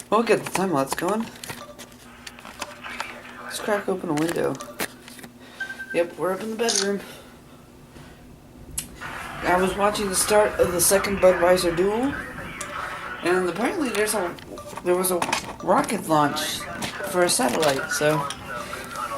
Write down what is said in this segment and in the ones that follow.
We'll get the time lapse going. Let's crack open a window. Yep, we're up in the bedroom. I was watching the start of the second Budweiser duel, and apparently there was a rocket launch for a satellite, so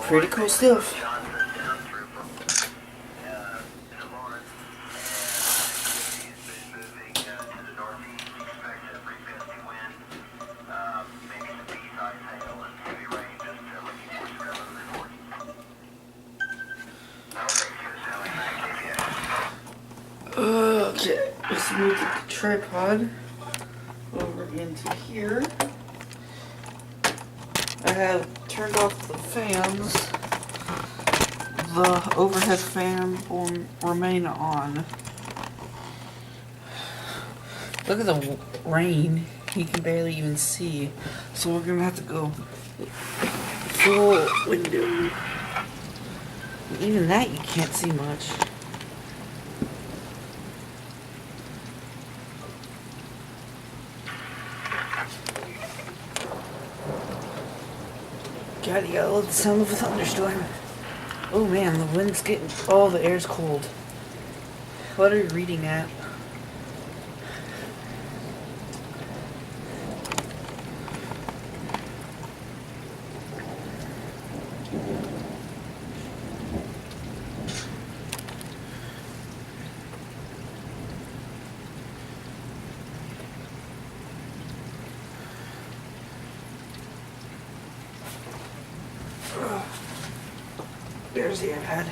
pretty cool stuff. Okay, let's move the tripod over into here. I have turned off the fans. The overhead fan will remain on. Look at the rain. You can barely even see. So we're gonna have to go full window. Even that you can't see much. God, you gotta love the sound of a thunderstorm. Oh man, the wind's getting... Oh, the air's cold. What are you reading at? There's the iPad.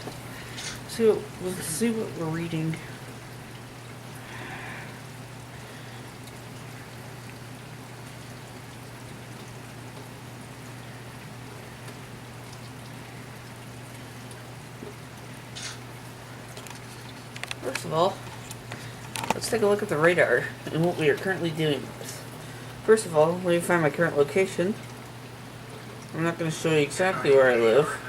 So let's see what we're reading. First of all, let's take a look at the radar and what we are currently doing with. First of all, let me find my current location. I'm not going to show you exactly where I live.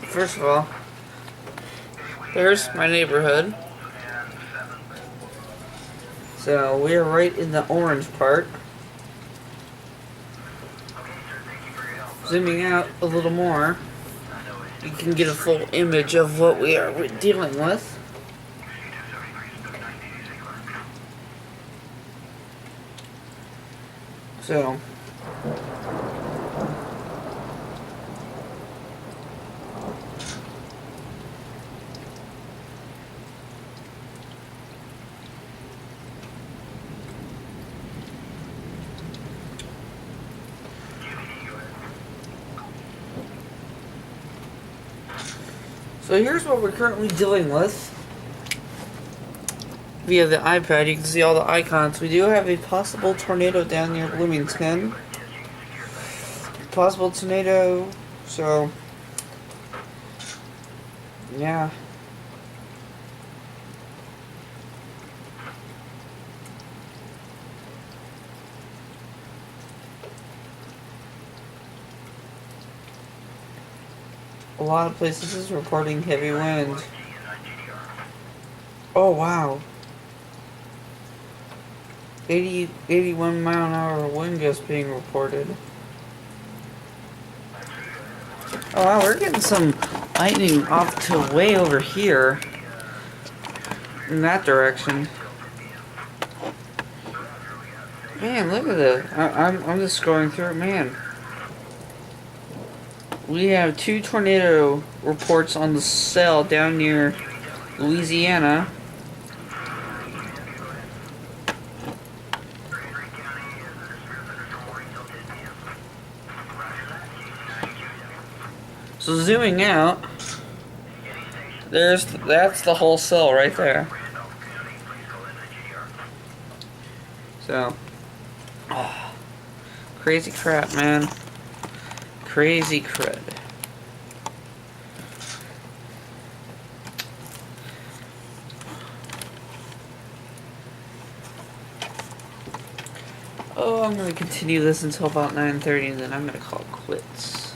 First of all, there's my neighborhood. So we're right in the orange part. Zooming out a little more, you can get a full image of what we are dealing with. So here's what we're currently dealing with. Via the iPad, you can see all the icons. We do have a possible tornado down near Bloomington. Possible tornado, so yeah. A lot of places is reporting heavy wind. Oh wow. 81 mile an hour wind gust being reported. Oh wow, we're getting some lightning off to way over here. In that direction. Man, look at this. I'm just scrolling through it, man. We have 2 tornado reports on the cell down near Louisiana. So zooming out, that's the whole cell right there. So, oh, crazy crap, man. Crazy crud. Oh, I'm gonna continue this until about 9:30, and then I'm gonna call it quits.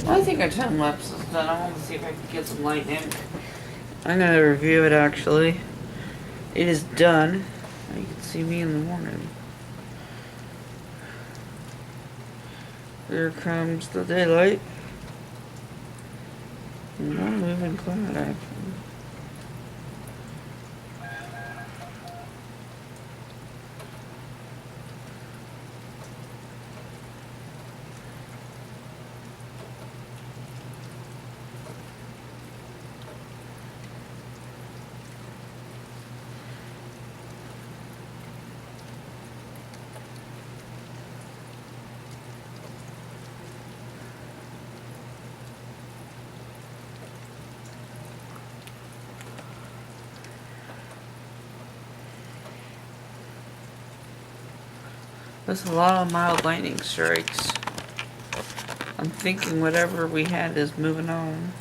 I think our time lapse is done. I want to see if I can get some lightning. I'm gonna review it actually. It is done. You can see me in the morning. Here comes the daylight. Not moving cloud action. There's a lot of mild lightning strikes. I'm thinking whatever we had is moving on.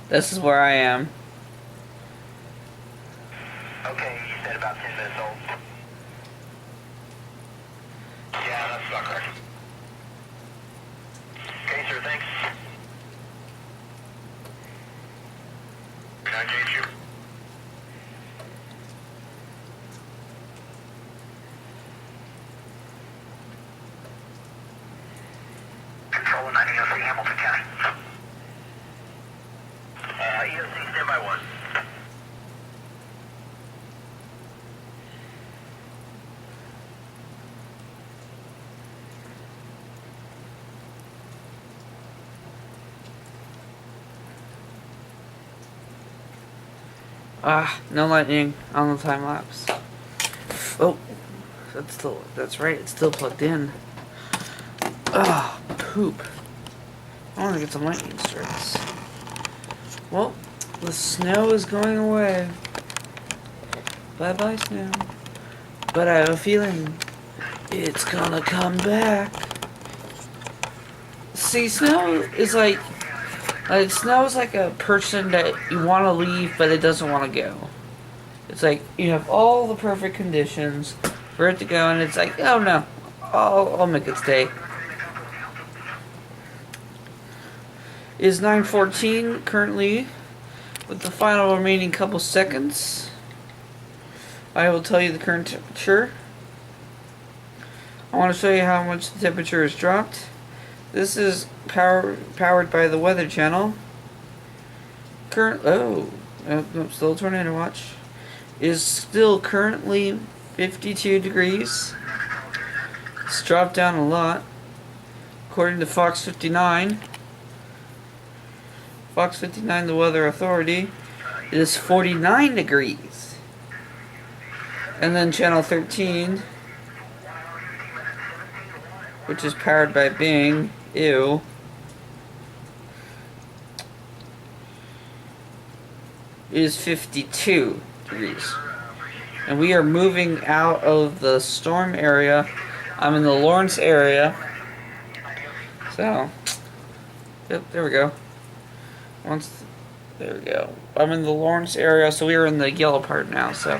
This is where I am. Okay, you said about 10 minutes old. Yeah, that's not correct. Okay, sir, thanks. 9 you. Control 903 Hamilton County. EOC, stand by 1. No lightning on the time lapse. Oh, that's right, it's still plugged in. Poop. I want to get some lightning strikes. Well, the snow is going away. Bye bye, snow. But I have a feeling it's gonna come back. See, snow is like snow is like a person that you want to leave, but it doesn't want to go. It's like you have all the perfect conditions for it to go, and it's like, oh no, I'll make it stay. It is 9:14 currently, with the final remaining couple seconds. I will tell you the current temperature. I want to show you how much the temperature has dropped. This is powered by the Weather Channel. Still tornado watch. Is still currently 52 degrees. It's dropped down a lot. According to Fox 59. Fox 59, the Weather Authority, it is 49 degrees. And then Channel 13, which is powered by Bing, ew, is 52 degrees. And we are moving out of the storm area. I'm in the Lawrence area. So, yep, there we go. There we go. I'm in the Lawrence area, so we are in the yellow part now, so.